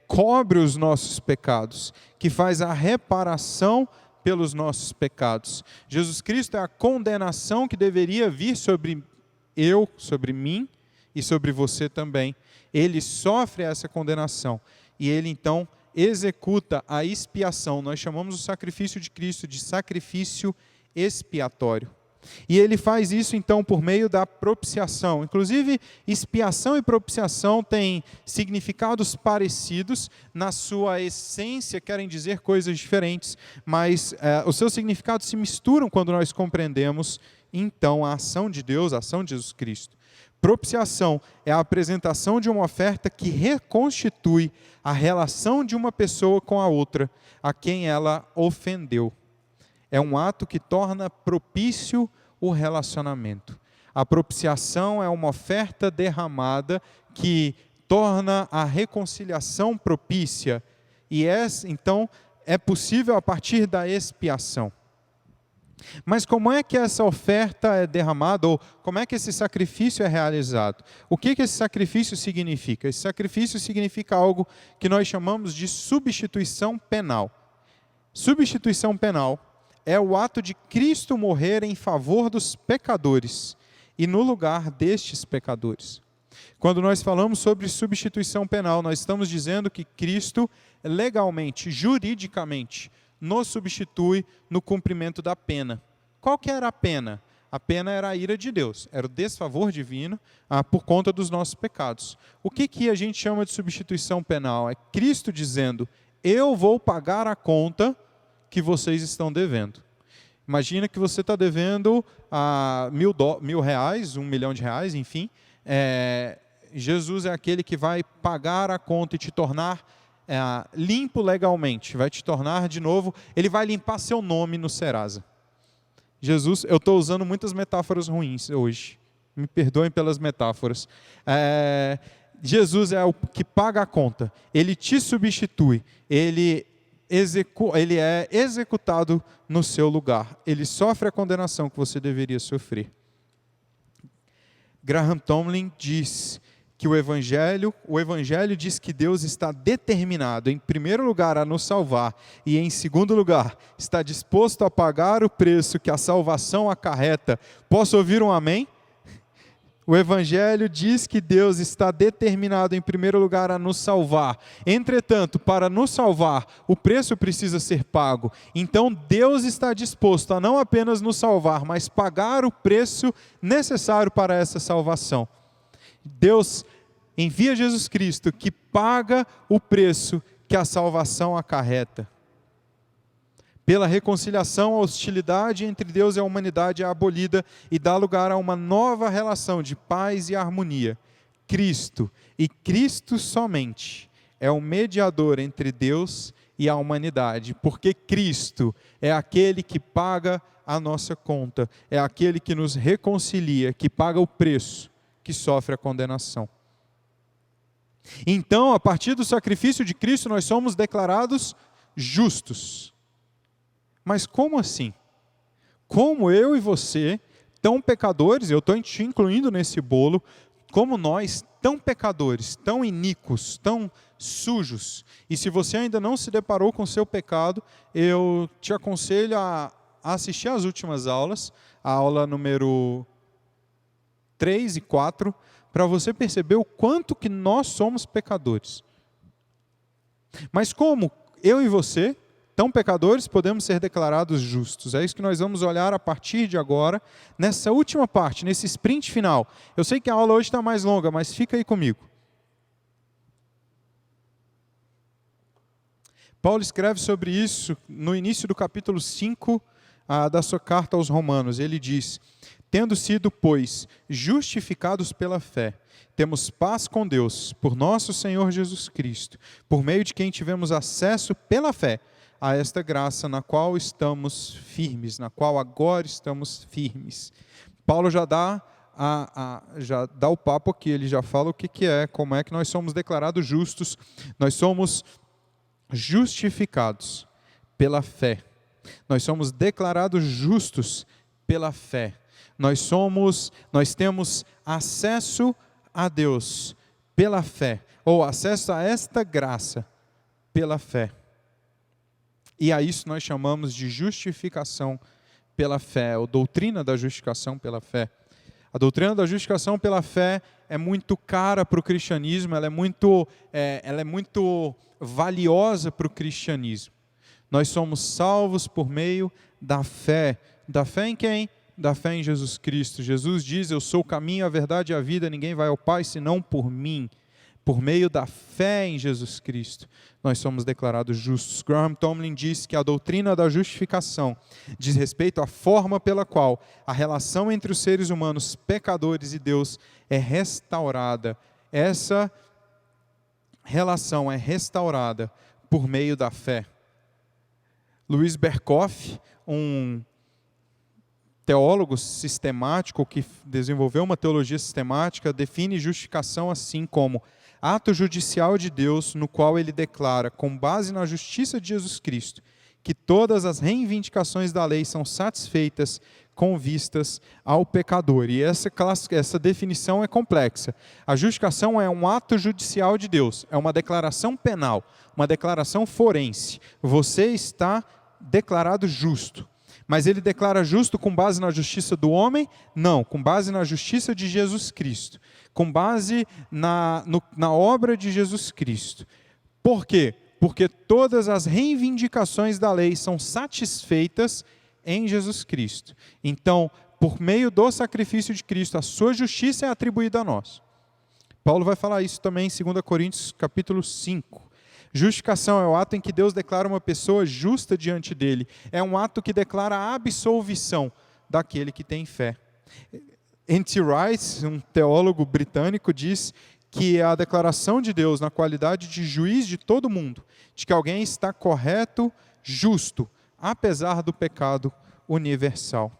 cobre os nossos pecados, que faz a reparação pelos nossos pecados. Jesus Cristo é a condenação que deveria vir sobre eu, sobre mim e sobre você também. Ele sofre essa condenação e ele então executa a expiação. Nós chamamos o sacrifício de Cristo de sacrifício expiatório. E ele faz isso então por meio da propiciação. Inclusive, expiação e propiciação têm significados parecidos, na sua essência querem dizer coisas diferentes, mas os seus significados se misturam quando nós compreendemos então a ação de Deus, a ação de Jesus Cristo. Propiciação é a apresentação de uma oferta que reconstitui a relação de uma pessoa com a outra, a quem ela ofendeu. É um ato que torna propício o relacionamento. A propiciação é uma oferta derramada que torna a reconciliação propícia. E então é possível a partir da expiação. Mas como é que essa oferta é derramada, ou como é que esse sacrifício é realizado? O que esse sacrifício significa? Esse sacrifício significa algo que nós chamamos de substituição penal. Substituição penal é o ato de Cristo morrer em favor dos pecadores e no lugar destes pecadores. Quando nós falamos sobre substituição penal, nós estamos dizendo que Cristo legalmente, juridicamente, nos substitui no cumprimento da pena. Qual que era a pena? A pena era a ira de Deus, era o desfavor divino por conta dos nossos pecados. O que a gente chama de substituição penal? É Cristo dizendo, eu vou pagar a conta que vocês estão devendo. Imagina que você está devendo R$1.000, R$1.000.000, enfim. Jesus é aquele que vai pagar a conta e te tornar limpo legalmente. Vai te tornar de novo, ele vai limpar seu nome no Serasa. Jesus, eu estou usando muitas metáforas ruins hoje. Me perdoem pelas metáforas. Jesus é o que paga a conta. Ele te substitui. Ele é executado no seu lugar. Ele sofre a condenação que você deveria sofrer. Graham Tomlin diz que o Evangelho diz que Deus está determinado, em primeiro lugar, a nos salvar, e em segundo lugar, está disposto a pagar o preço que a salvação acarreta. Posso ouvir um amém? O Evangelho diz que Deus está determinado, em primeiro lugar, a nos salvar. Entretanto, para nos salvar, o preço precisa ser pago. Então, Deus está disposto a não apenas nos salvar, mas pagar o preço necessário para essa salvação. Deus envia Jesus Cristo, que paga o preço que a salvação acarreta. Pela reconciliação, a hostilidade entre Deus e a humanidade é abolida e dá lugar a uma nova relação de paz e harmonia. Cristo, e Cristo somente, é o mediador entre Deus e a humanidade, porque Cristo é aquele que paga a nossa conta, é aquele que nos reconcilia, que paga o preço, que sofre a condenação. Então, a partir do sacrifício de Cristo, nós somos declarados justos. Mas como assim? Como eu e você, tão pecadores, eu estou te incluindo nesse bolo, como nós, tão pecadores, tão iníquos, tão sujos. E se você ainda não se deparou com o seu pecado, eu te aconselho a assistir às últimas aulas, a aula número 3 e 4, para você perceber o quanto que nós somos pecadores. Mas como eu e você, tão pecadores, podemos ser declarados justos? É isso que nós vamos olhar a partir de agora, nessa última parte, nesse sprint final. Eu sei que a aula hoje está mais longa, mas fica aí comigo. Paulo escreve sobre isso no início do capítulo 5 da sua carta aos Romanos. Ele diz: tendo sido, pois, justificados pela fé, temos paz com Deus, por nosso Senhor Jesus Cristo, por meio de quem tivemos acesso pela fé a esta graça na qual estamos firmes, na qual agora estamos firmes. Paulo já dá o papo aqui, ele já fala o que é, como é que nós somos declarados justos. Nós somos justificados pela fé. Nós somos declarados justos pela fé. Nós temos acesso a Deus pela fé, ou acesso a esta graça pela fé. E a isso nós chamamos de justificação pela fé, ou doutrina da justificação pela fé. A doutrina da justificação pela fé é muito cara para o cristianismo, ela é muito valiosa para o cristianismo. Nós somos salvos por meio da fé. Da fé em quem? Da fé em Jesus Cristo. Jesus diz: eu sou o caminho, a verdade e a vida, ninguém vai ao Pai senão por mim. Por meio da fé em Jesus Cristo, nós somos declarados justos. Graham Tomlin diz que a doutrina da justificação diz respeito à forma pela qual a relação entre os seres humanos pecadores e Deus é restaurada. Essa relação é restaurada por meio da fé. Louis Berkhof, um teólogo sistemático que desenvolveu uma teologia sistemática, define justificação assim como ato judicial de Deus no qual ele declara, com base na justiça de Jesus Cristo, que todas as reivindicações da lei são satisfeitas com vistas ao pecador. E essa definição é complexa. A justificação é um ato judicial de Deus, é uma declaração penal, uma declaração forense. Você está declarado justo. Mas ele declara justo com base na justiça do homem? Não, com base na justiça de Jesus Cristo. Com base na obra de Jesus Cristo. Por quê? Porque todas as reivindicações da lei são satisfeitas em Jesus Cristo. Então, por meio do sacrifício de Cristo, a sua justiça é atribuída a nós. Paulo vai falar isso também em 2 Coríntios capítulo 5. Justificação é o ato em que Deus declara uma pessoa justa diante dele. É um ato que declara a absolvição daquele que tem fé. N.T. Wright, um teólogo britânico, diz que a declaração de Deus na qualidade de juiz de todo mundo, de que alguém está correto, justo, apesar do pecado universal.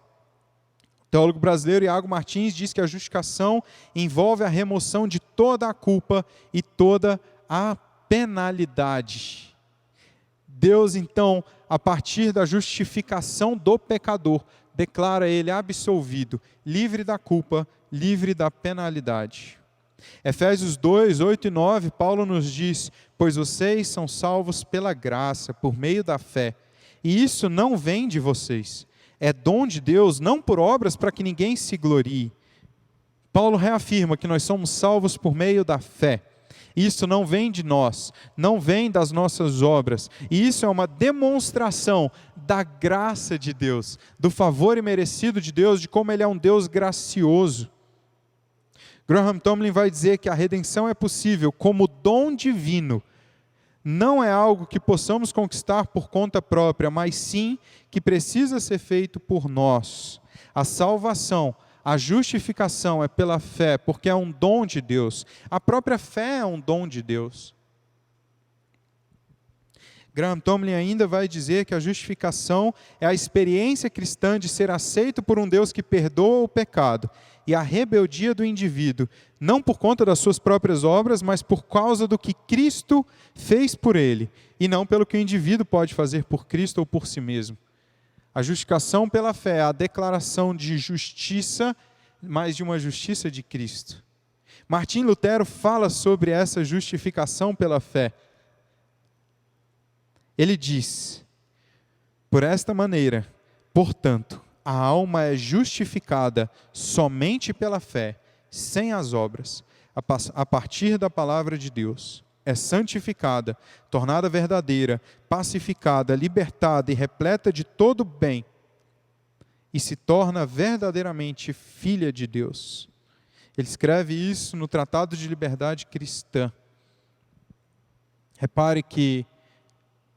O teólogo brasileiro Iago Martins diz que a justificação envolve a remoção de toda a culpa e toda a penalidade. Deus, então, a partir da justificação do pecador, declara ele absolvido, livre da culpa, livre da penalidade. Efésios 2, 8 e 9, Paulo nos diz: pois vocês são salvos pela graça, por meio da fé, e isso não vem de vocês, é dom de Deus, não por obras para que ninguém se glorie, Paulo reafirma que nós somos salvos por meio da fé. Isso não vem de nós, não vem das nossas obras. E isso é uma demonstração da graça de Deus, do favor imerecido de Deus, de como Ele é um Deus gracioso. Graham Tomlin vai dizer que a redenção é possível como dom divino. Não é algo que possamos conquistar por conta própria, mas sim que precisa ser feito por nós. A salvação, a justificação é pela fé, porque é um dom de Deus. A própria fé é um dom de Deus. Graham Tomlin ainda vai dizer que a justificação é a experiência cristã de ser aceito por um Deus que perdoa o pecado e a rebeldia do indivíduo, não por conta das suas próprias obras, mas por causa do que Cristo fez por ele, e não pelo que o indivíduo pode fazer por Cristo ou por si mesmo. A justificação pela fé é a declaração de justiça, mas de uma justiça de Cristo. Martim Lutero fala sobre essa justificação pela fé. Ele diz: por esta maneira, portanto, a alma é justificada somente pela fé, sem as obras, a partir da palavra de Deus. É santificada, tornada verdadeira, pacificada, libertada e repleta de todo bem, e se torna verdadeiramente filha de Deus. Ele escreve isso no Tratado de Liberdade Cristã. Repare que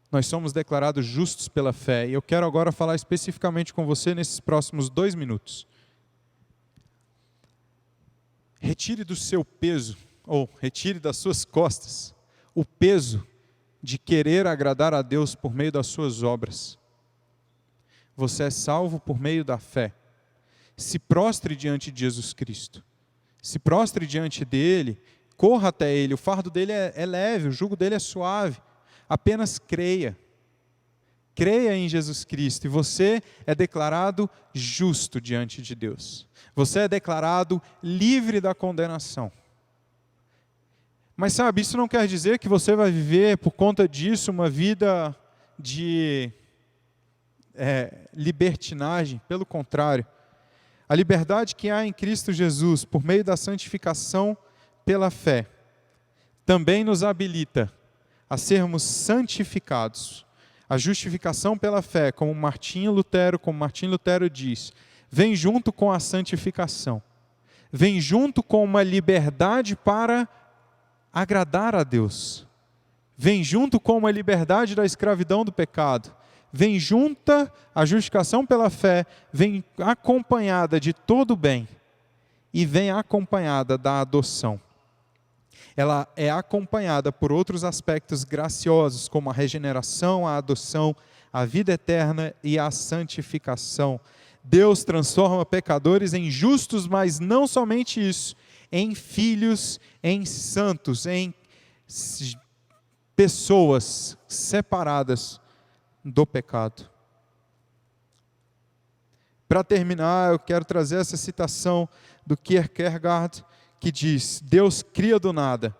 nós somos declarados justos pela fé, e eu quero agora falar especificamente com você nesses próximos 2 minutos. Retire do seu peso, ou retire das suas costas, o peso de querer agradar a Deus por meio das suas obras. Você é salvo por meio da fé. Se prostre diante de Jesus Cristo. Se prostre diante dele, corra até ele. O fardo dele é leve, o jugo dele é suave. Apenas creia. Creia em Jesus Cristo e você é declarado justo diante de Deus. Você é declarado livre da condenação. Mas sabe, isso não quer dizer que você vai viver por conta disso uma vida de libertinagem. Pelo contrário, a liberdade que há em Cristo Jesus por meio da santificação pela fé também nos habilita a sermos santificados. A justificação pela fé, como Martim Lutero diz, vem junto com a santificação. Vem junto com uma liberdade para agradar a Deus. Vem junto com uma liberdade da escravidão do pecado. Vem junta a justificação pela fé, vem acompanhada de todo o bem e vem acompanhada da adoção. Ela é acompanhada por outros aspectos graciosos, como a regeneração, a adoção, a vida eterna e a santificação. Deus transforma pecadores em justos, mas não somente isso, em filhos, em santos, em pessoas separadas do pecado. Para terminar, eu quero trazer essa citação do Kierkegaard, que diz: Deus cria do nada.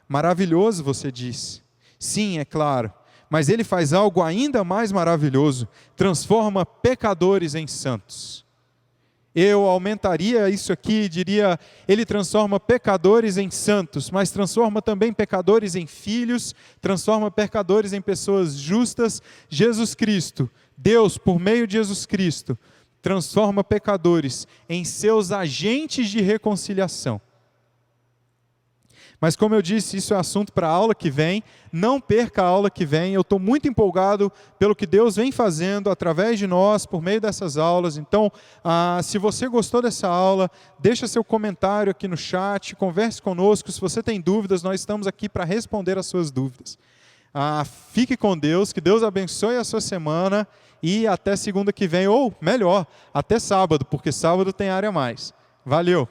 Maravilhoso, você diz. Sim, é claro. Mas Ele faz algo ainda mais maravilhoso. Transforma pecadores em santos. Eu aumentaria isso aqui e diria: Ele transforma pecadores em santos, mas transforma também pecadores em filhos, transforma pecadores em pessoas justas. Jesus Cristo, Deus, por meio de Jesus Cristo, transforma pecadores em seus agentes de reconciliação. Mas como eu disse, isso é assunto para a aula que vem. Não perca a aula que vem. Eu estou muito empolgado pelo que Deus vem fazendo através de nós, por meio dessas aulas. Então, se você gostou dessa aula, deixa seu comentário aqui no chat, converse conosco. Se você tem dúvidas, nós estamos aqui para responder as suas dúvidas. Fique com Deus, que Deus abençoe a sua semana e até segunda que vem, ou melhor, até sábado, porque sábado tem área a mais. Valeu!